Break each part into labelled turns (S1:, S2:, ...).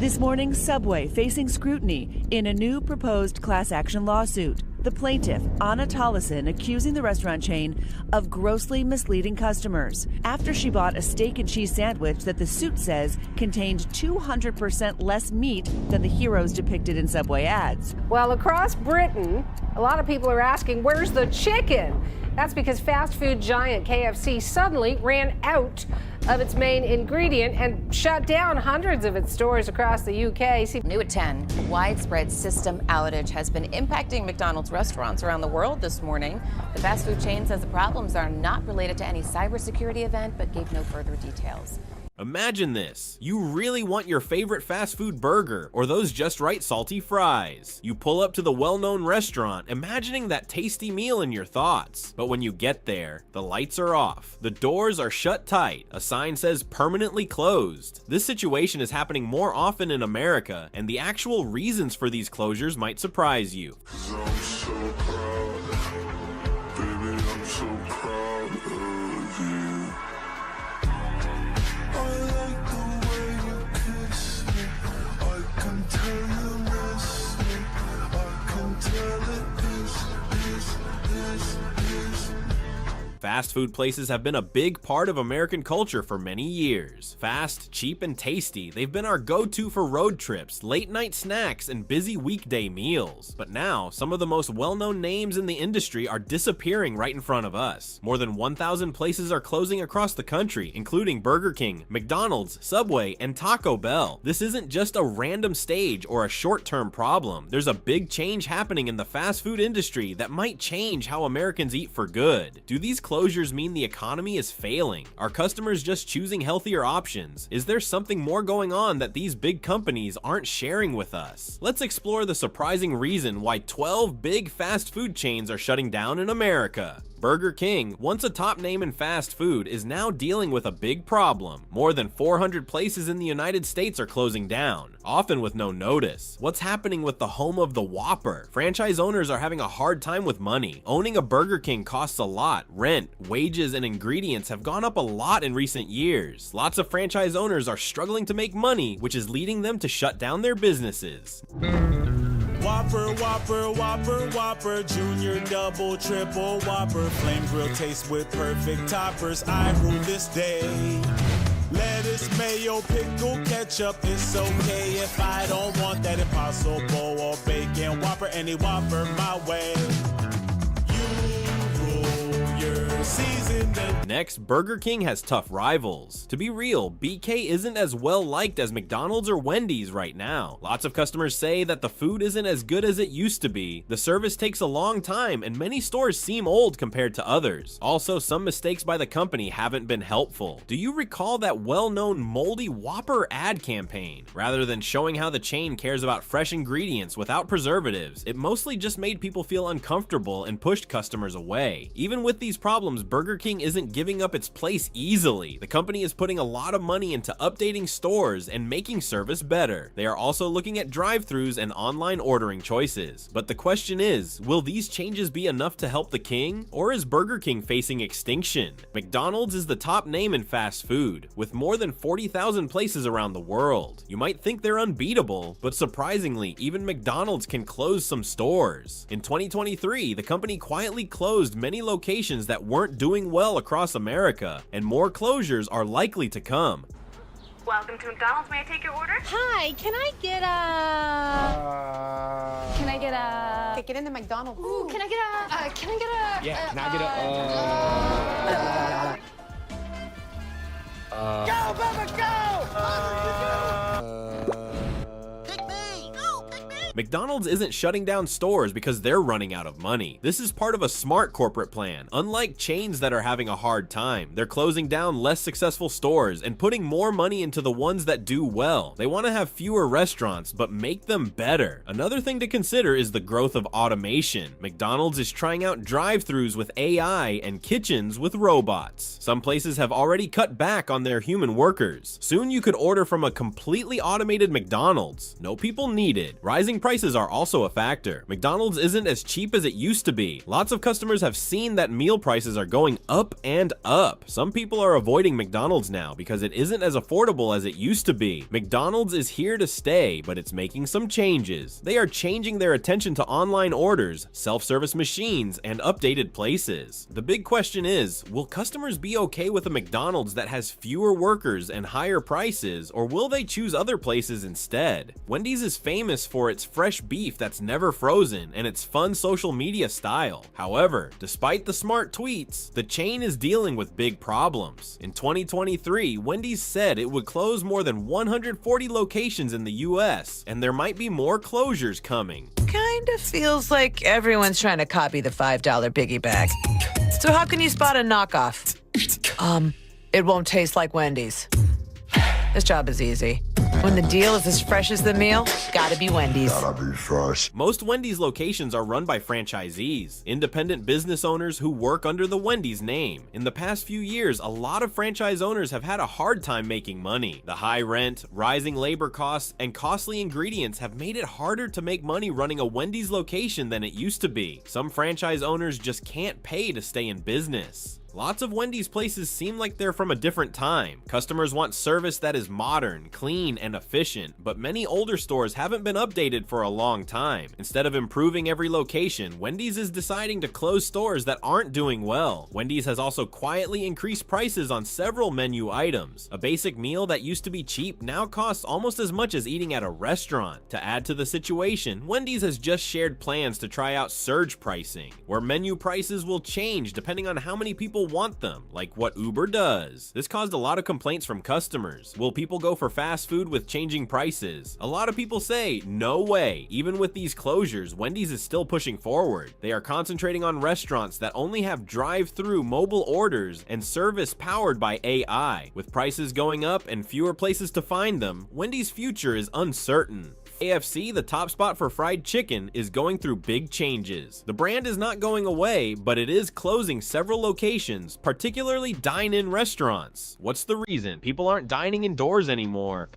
S1: This morning, Subway facing scrutiny in a new proposed class action lawsuit. The plaintiff, Anna Tollison, accusing the restaurant chain of grossly misleading customers after she bought a steak and cheese sandwich that the suit says contained 200% less meat than the heroes depicted in Subway ads.
S2: Well, across Britain, a lot of people are asking, where's the chicken? That's because fast food giant KFC suddenly ran out of its main ingredient and shut down hundreds of its stores across the UK.
S3: New at 10, a widespread system outage has been impacting McDonald's restaurants around the world this morning. The fast food chain says the problems are not related to any cybersecurity event, but gave no further details.
S4: Imagine this. You really want your favorite fast food burger or those just right salty fries. You pull up to the well-known restaurant, imagining that tasty meal in your thoughts. But when you get there, the lights are off. The doors are shut tight. A sign says permanently closed. This situation is happening more often in America, and the actual reasons for these closures might surprise you. Fast food places have been a big part of American culture for many years. Fast, cheap, and tasty, they've been our go-to for road trips, late-night snacks, and busy weekday meals. But now, some of the most well-known names in the industry are disappearing right in front of us. More than 1,000 places are closing across the country, including Burger King, McDonald's, Subway, and Taco Bell. This isn't just a random stage or a short-term problem. There's a big change happening in the fast food industry that might change how Americans eat for good. Do these closures mean the economy is failing? Are customers just choosing healthier options? Is there something more going on that these big companies aren't sharing with us? Let's explore the surprising reason why 12 big fast food chains are shutting down in America. Burger King, once a top name in fast food, is now dealing with a big problem. More than 400 places in the United States are closing down, often with no notice. What's happening with the home of the Whopper? Franchise owners are having a hard time with money. Owning a Burger King costs a lot. Rent, wages, and ingredients have gone up a lot in recent years. Lots of franchise owners are struggling to make money, which is leading them to shut down their businesses.
S5: Whopper, Whopper, Whopper, Whopper, Junior, Double, Triple, Whopper, Flame Grill taste with perfect toppers. I rule this day. Lettuce, mayo, pickle, ketchup, it's okay if I don't want that Impossible or bacon Whopper, any Whopper my way. You rule your season.
S4: Next, Burger King has tough rivals. To be real, BK isn't as well liked as McDonald's or Wendy's right now. Lots of customers say that the food isn't as good as it used to be. The service takes a long time, and many stores seem old compared to others. Also, some mistakes by the company haven't been helpful. Do you recall that well-known moldy Whopper ad campaign? Rather than showing how the chain cares about fresh ingredients without preservatives, it mostly just made people feel uncomfortable and pushed customers away. Even with these problems, Burger King isn't giving up its place easily. The company is putting a lot of money into updating stores and making service better. They are also looking at drive-thrus and online ordering choices. But the question is, will these changes be enough to help the king, or is Burger King facing extinction? McDonald's is the top name in fast food, with more than 40,000 places around the world. You might think they're unbeatable, but surprisingly, even McDonald's can close some stores. In 2023, the company quietly closed many locations that weren't doing well across America, and more closures are likely to come.
S6: Welcome to McDonald's. May I take your order?
S7: Hi, can I get a...
S3: Get in the McDonald's.
S7: Ooh, can I get a... can I get a...
S8: Yeah, can I get a...
S5: Go, Bubba, go!
S4: McDonald's isn't shutting down stores because they're running out of money. This is part of a smart corporate plan. Unlike chains that are having a hard time, they're closing down less successful stores and putting more money into the ones that do well. They want to have fewer restaurants, but make them better. Another thing to consider is the growth of automation. McDonald's is trying out drive-thrus with AI and kitchens with robots. Some places have already cut back on their human workers. Soon you could order from a completely automated McDonald's. No people needed. Rising prices are also a factor. McDonald's isn't as cheap as it used to be. Lots of customers have seen that meal prices are going up and up. Some people are avoiding McDonald's now because it isn't as affordable as it used to be. McDonald's is here to stay, but it's making some changes. They are changing their attention to online orders, self-service machines, and updated places. The big question is, will customers be okay with a McDonald's that has fewer workers and higher prices, or will they choose other places instead? Wendy's is famous for its fresh beef that's never frozen and its fun social media style. However, despite the smart tweets, the chain is dealing with big problems. In 2023, Wendy's said it would close more than 140 locations in the US, and there might be more closures coming.
S9: Kind of feels like everyone's trying to copy the $5 biggie bag. So how can you spot a knockoff? It won't taste like Wendy's. This job is easy. When the deal is as fresh as the meal, gotta be Wendy's.
S10: Gotta be fresh.
S4: Most Wendy's locations are run by franchisees, independent business owners who work under the Wendy's name. In the past few years, a lot of franchise owners have had a hard time making money. The high rent, rising labor costs, and costly ingredients have made it harder to make money running a Wendy's location than it used to be. Some franchise owners just can't pay to stay in business. Lots of Wendy's places seem like they're from a different time. Customers want service that is modern, clean, and efficient, but many older stores haven't been updated for a long time. Instead of improving every location, Wendy's is deciding to close stores that aren't doing well. Wendy's has also quietly increased prices on several menu items. A basic meal that used to be cheap now costs almost as much as eating at a restaurant. To add to the situation, Wendy's has just shared plans to try out surge pricing, where menu prices will change depending on how many people want them, like what Uber does. This caused a lot of complaints from customers. Will people go for fast food with changing prices? A lot of people say, no way. Even with these closures, Wendy's is still pushing forward. They are concentrating on restaurants that only have drive-through mobile orders and service powered by AI. With prices going up and fewer places to find them, Wendy's future is uncertain. KFC, the top spot for fried chicken, is going through big changes. The brand is not going away, but it is closing several locations, particularly dine-in restaurants. What's the reason? People aren't dining indoors anymore.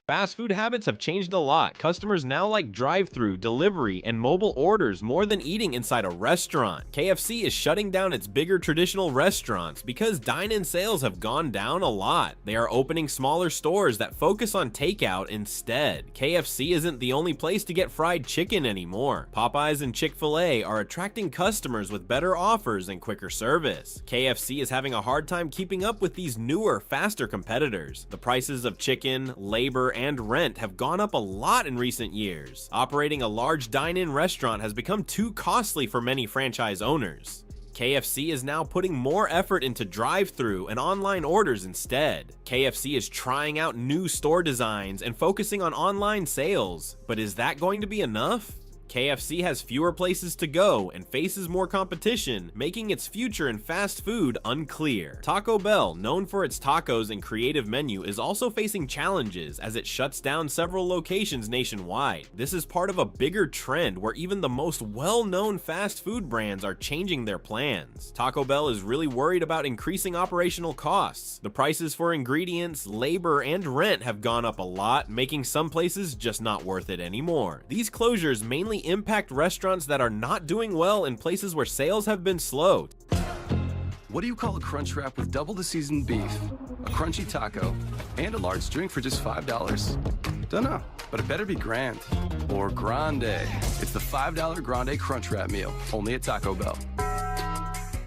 S4: Fast food habits have changed a lot. Customers now like drive-through, delivery, and mobile orders more than eating inside a restaurant. KFC is shutting down its bigger traditional restaurants because dine-in sales have gone down a lot. They are opening smaller stores that focus on takeout instead. KFC isn't the only place to get fried chicken anymore. Popeyes and Chick-fil-A are attracting customers with better offers and quicker service. KFC is having a hard time keeping up with these newer, faster competitors. The prices of chicken, labor, and rent have gone up a lot in recent years. Operating a large dine-in restaurant has become too costly for many franchise owners. KFC is now putting more effort into drive-through and online orders instead. KFC is trying out new store designs and focusing on online sales, but is that going to be enough? KFC has fewer places to go and faces more competition, making its future in fast food unclear. Taco Bell, known for its tacos and creative menu, is also facing challenges as it shuts down several locations nationwide. This is part of a bigger trend where even the most well-known fast food brands are changing their plans. Taco Bell is really worried about increasing operational costs. The prices for ingredients, labor, and rent have gone up a lot, making some places just not worth it anymore. These closures mainly impact restaurants that are not doing well in places where sales have been slow.
S11: What do you call a crunch wrap with double the seasoned beef, a crunchy taco, and a large drink for just $5? Dunno, but it better be grand or grande. It's the $5 grande crunch wrap meal, only at Taco Bell.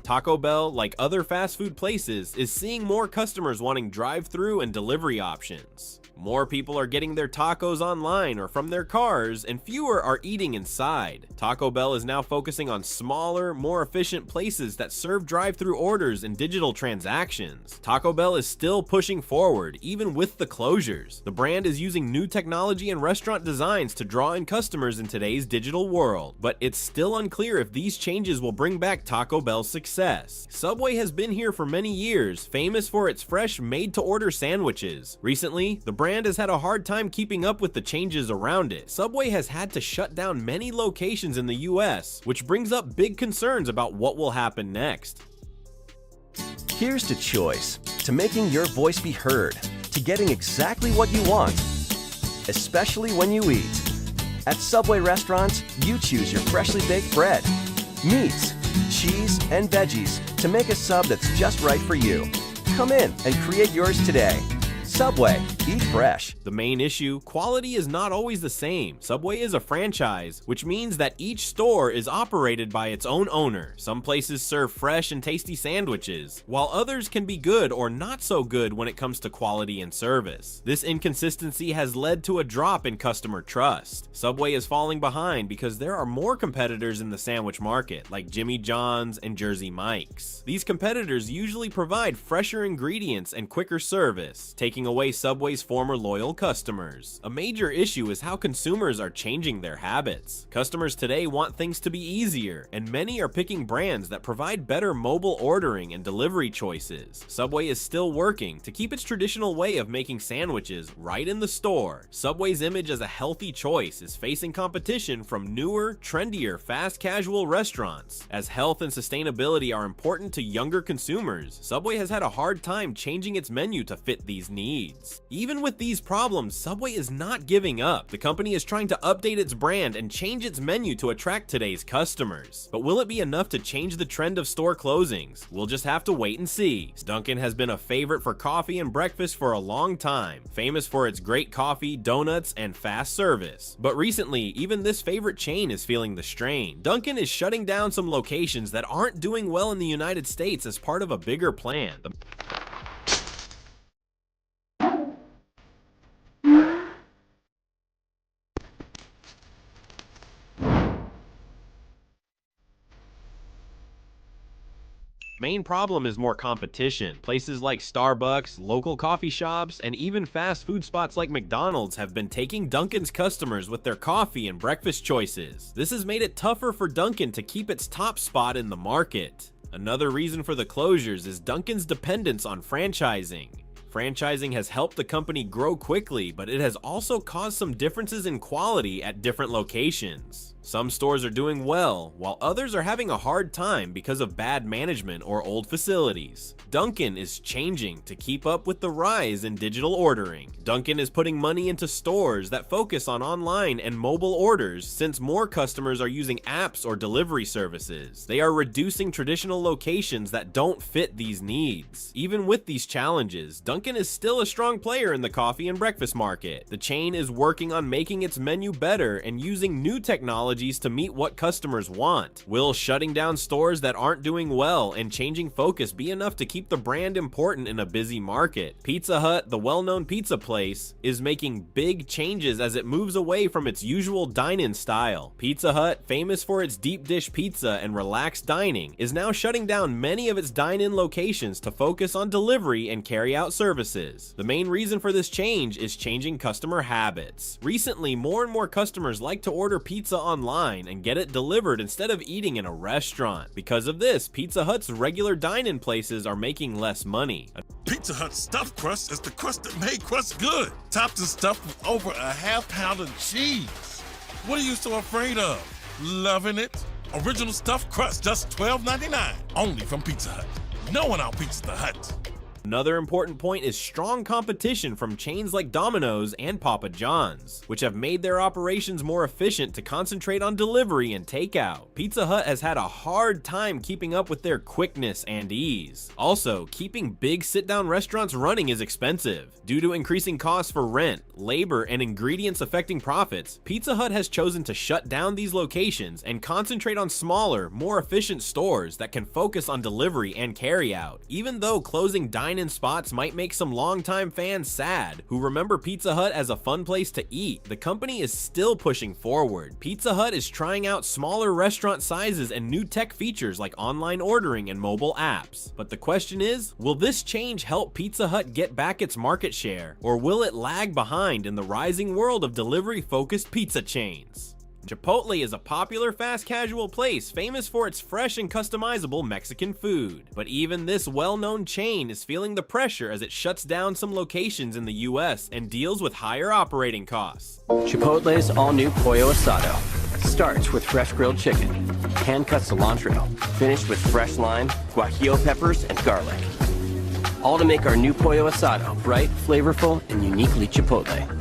S4: Taco Bell, like other fast food places, is seeing more customers wanting drive-through and delivery options. More people are getting their tacos online or from their cars, and fewer are eating inside. Taco Bell is now focusing on smaller, more efficient places that serve drive-through orders and digital transactions. Taco Bell is still pushing forward, even with the closures. The brand is using new technology and restaurant designs to draw in customers in today's digital world, but it's still unclear if these changes will bring back Taco Bell's success. Subway has been here for many years, famous for its fresh, made-to-order sandwiches. Recently, the brand brand has had a hard time keeping up with the changes around it. Subway has had to shut down many locations in the US, which brings up big concerns about what will happen next.
S10: Here's to choice, to making your voice be heard, to getting exactly what you want, especially when you eat. At Subway restaurants, you choose your freshly baked bread, meats, cheese, and veggies to make a sub that's just right for you. Come in and create yours today. Subway, eat fresh.
S4: The main issue, quality is not always the same. Subway is a franchise, which means that each store is operated by its own owner. Some places serve fresh and tasty sandwiches, while others can be good or not so good when it comes to quality and service. This inconsistency has led to a drop in customer trust. Subway is falling behind because there are more competitors in the sandwich market, like Jimmy John's and Jersey Mike's. These competitors usually provide fresher ingredients and quicker service, taking away Subway's former loyal customers. A major issue is how consumers are changing their habits. Customers today want things to be easier, and many are picking brands that provide better mobile ordering and delivery choices. Subway is still working to keep its traditional way of making sandwiches right in the store. Subway's image as a healthy choice is facing competition from newer, trendier, fast casual restaurants. As health and sustainability are important to younger consumers, Subway has had a hard time changing its menu to fit these needs. Even with these problems, Subway is not giving up. The company is trying to update its brand and change its menu to attract today's customers. But will it be enough to change the trend of store closings? We'll just have to wait and see. Dunkin' has been a favorite for coffee and breakfast for a long time, famous for its great coffee, donuts, and fast service. But recently, even this favorite chain is feeling the strain. Dunkin' is shutting down some locations that aren't doing well in the United States as part of a bigger plan. Main problem is more competition. Places like Starbucks, local coffee shops, and even fast food spots like McDonald's have been taking Dunkin's customers with their coffee and breakfast choices. This has made it tougher for Dunkin' to keep its top spot in the market. Another reason for the closures is Dunkin's dependence on franchising. Franchising has helped the company grow quickly, but it has also caused some differences in quality at different locations. Some stores are doing well, while others are having a hard time because of bad management or old facilities. Dunkin' is changing to keep up with the rise in digital ordering. Dunkin' is putting money into stores that focus on online and mobile orders since more customers are using apps or delivery services. They are reducing traditional locations that don't fit these needs. Even with these challenges, Dunkin' is still a strong player in the coffee and breakfast market. The chain is working on making its menu better and using new technologies to meet what customers want. Will shutting down stores that aren't doing well and changing focus be enough to keep the brand important in a busy market? Pizza Hut, the well-known pizza place, is making big changes as it moves away from its usual dine-in style. Pizza Hut, famous for its deep dish pizza and relaxed dining, is now shutting down many of its dine-in locations to focus on delivery and carry-out services. The main reason for this change is changing customer habits. Recently, more and more customers like to order pizza online and get it delivered instead of eating in a restaurant. Because of this, Pizza Hut's regular dine-in places are making less money.
S12: Pizza Hut stuffed crust is the crust that made crust good. Topped and stuffed with over a half pound of cheese. What are you so afraid of? Loving it? Original stuffed crust, just $12.99. Only from Pizza Hut. No one outpizzas the Hut.
S4: Another important point is strong competition from chains like Domino's and Papa John's, which have made their operations more efficient to concentrate on delivery and takeout. Pizza Hut has had a hard time keeping up with their quickness and ease. Also, keeping big sit-down restaurants running is expensive. Due to increasing costs for rent, labor, and ingredients affecting profits, Pizza Hut has chosen to shut down these locations and concentrate on smaller, more efficient stores that can focus on delivery and carryout. Even though closing dine-in spots might make some longtime fans sad who remember Pizza Hut as a fun place to eat, the company is still pushing forward. Pizza Hut is trying out smaller restaurant sizes and new tech features like online ordering and mobile apps. But the question is, will this change help Pizza Hut get back its market share, or will it lag behind in the rising world of delivery-focused pizza chains? Chipotle is a popular fast casual place famous for its fresh and customizable Mexican food. But even this well-known chain is feeling the pressure as it shuts down some locations in the US and deals with higher operating costs.
S10: Chipotle's all-new Pollo Asado starts with fresh grilled chicken, hand-cut cilantro, finished with fresh lime, guajillo peppers, and garlic. All to make our new Pollo Asado bright, flavorful, and uniquely Chipotle.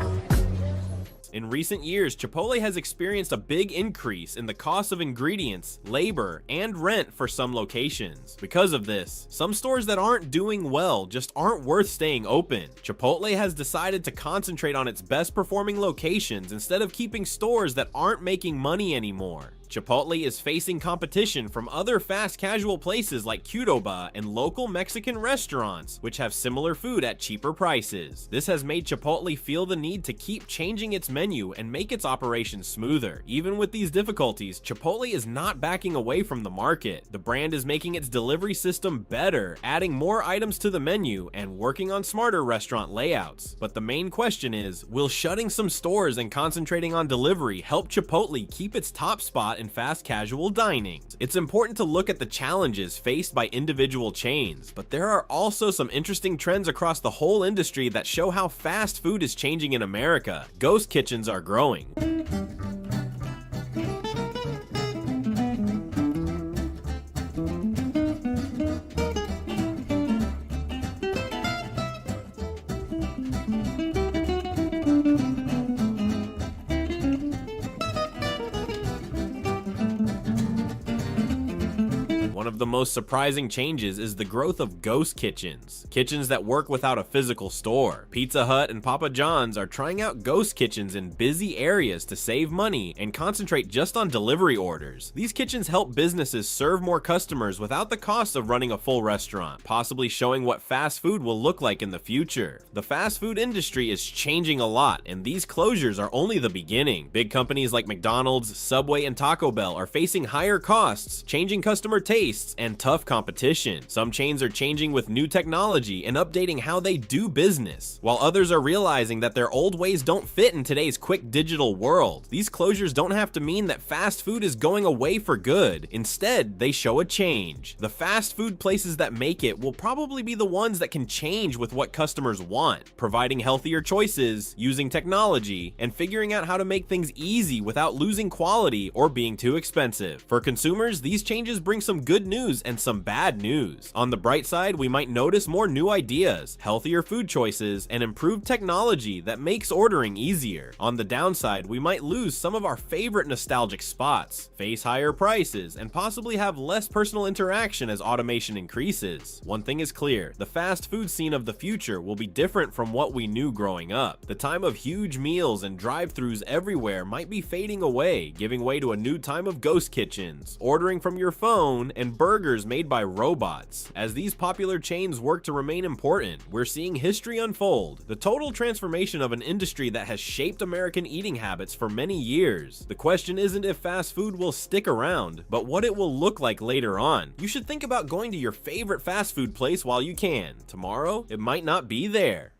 S4: In recent years, Chipotle has experienced a big increase in the cost of ingredients, labor, and rent for some locations. Because of this, some stores that aren't doing well just aren't worth staying open. Chipotle has decided to concentrate on its best performing locations instead of keeping stores that aren't making money anymore. Chipotle is facing competition from other fast casual places like Qdoba and local Mexican restaurants, which have similar food at cheaper prices. This has made Chipotle feel the need to keep changing its menu and make its operations smoother. Even with these difficulties, Chipotle is not backing away from the market. The brand is making its delivery system better, adding more items to the menu, and working on smarter restaurant layouts. But the main question is, will shutting some stores and concentrating on delivery help Chipotle keep its top spot in fast casual dining? It's important to look at the challenges faced by individual chains, but there are also some interesting trends across the whole industry that show how fast food is changing in America. Ghost kitchens are growing. One of the most surprising changes is the growth of ghost kitchens. Kitchens that work without a physical store. Pizza Hut and Papa John's are trying out ghost kitchens in busy areas to save money and concentrate just on delivery orders. These kitchens help businesses serve more customers without the cost of running a full restaurant, possibly showing what fast food will look like in the future. The fast food industry is changing a lot, and these closures are only the beginning. Big companies like McDonald's, Subway, and Taco Bell are facing higher costs, changing customer tastes, and tough competition. Some chains are changing with new technology and updating how they do business, while others are realizing that their old ways don't fit in today's quick digital world. These closures don't have to mean that fast food is going away for good. Instead, they show a change. The fast food places that make it will probably be the ones that can change with what customers want, providing healthier choices, using technology, and figuring out how to make things easy without losing quality or being too expensive. For consumers, these changes bring some good news and some bad news. On the bright side, we might notice more new ideas, healthier food choices, and improved technology that makes ordering easier. On the downside, we might lose some of our favorite nostalgic spots, face higher prices, and possibly have less personal interaction as automation increases. One thing is clear, the fast food scene of the future will be different from what we knew growing up. The time of huge meals and drive-thrus everywhere might be fading away, giving way to a new time of ghost kitchens, ordering from your phone, and burgers made by robots. As these popular chains work to remain important, we're seeing history unfold, the total transformation of an industry that has shaped American eating habits for many years. The question isn't if fast food will stick around, but what it will look like later on. You should think about going to your favorite fast food place while you can. Tomorrow, it might not be there.